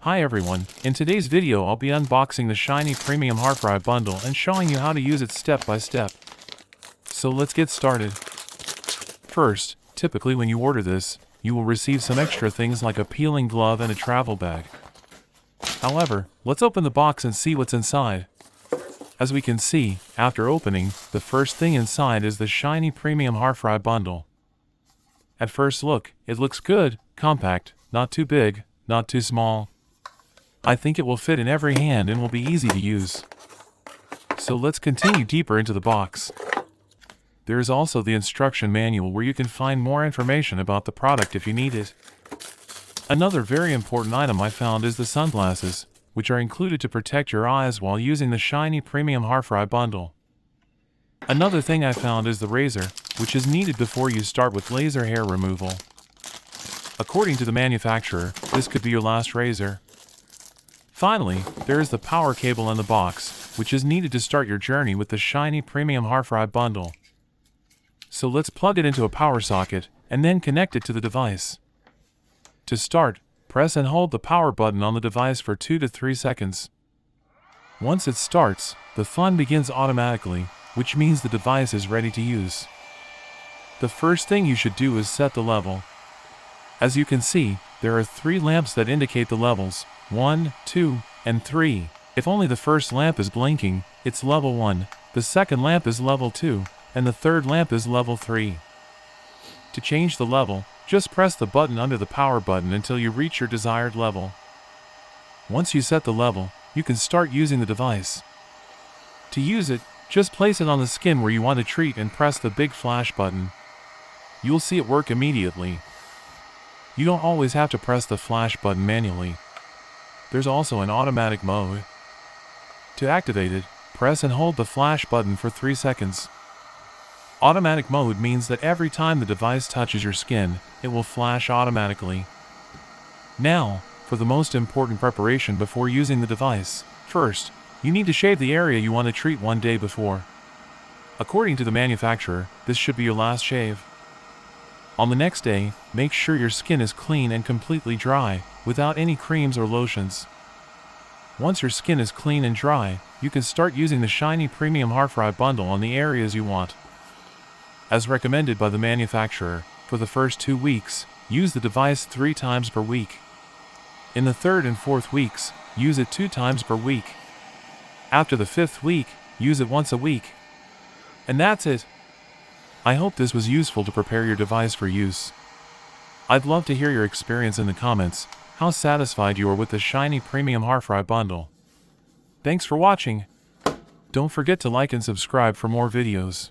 Hi everyone, in today's video I'll be unboxing the Shinie Premium Haarfrei Bundle and showing you how to use it step by step. So let's get started. First, typically when you order this, you will receive some extra things like a peeling glove and a travel bag. However, let's open the box and see what's inside. As we can see, after opening, the first thing inside is the Shinie Premium Haarfrei Bundle. At first look, it looks good, compact, not too big, not too small. I think it will fit in every hand and will be easy to use. So let's continue deeper into the box. There is also the instruction manual where you can find more information about the product if you need it. Another very important item I found is the sunglasses, which are included to protect your eyes while using the Shinie Premium Haarfrei Bundle. Another thing I found is the razor, which is needed before you start with laser hair removal. According to the manufacturer, this could be your last razor. Finally, there is the power cable in the box, which is needed to start your journey with the Shinie Premium Haarfrei Bundle. So let's plug it into a power socket, and then connect it to the device. To start, press and hold the power button on the device for 2 to 3 seconds. Once it starts, the fun begins automatically, which means the device is ready to use. The first thing you should do is set the level. As you can see, there are 3 lamps that indicate the levels, 1, 2, and 3. If only the first lamp is blinking, it's level 1, the second lamp is level 2, and the third lamp is level 3. To change the level, just press the button under the power button until you reach your desired level. Once you set the level, you can start using the device. To use it, just place it on the skin where you want to treat and press the big flash button. You'll see it work immediately. You don't always have to press the flash button manually. There's also an automatic mode. To activate it, press and hold the flash button for 3 seconds. Automatic mode means that every time the device touches your skin, it will flash automatically. Now, for the most important preparation before using the device. First, you need to shave the area you want to treat one day before. According to the manufacturer, this should be your last shave. On the next day, make sure your skin is clean and completely dry, without any creams or lotions. Once your skin is clean and dry, you can start using the Shinie Premium Haarfrei Bundle on the areas you want. As recommended by the manufacturer, for the first 2 weeks, use the device 3 times per week. In the 3rd and 4th weeks, use it 2 times per week. After the 5th week, use it once a week. And that's it. I hope this was useful to prepare your device for use. I'd love to hear your experience in the comments, how satisfied you are with the Shinie Premium Haarfrei Bundle. Thanks for watching. Don't forget to like and subscribe for more videos.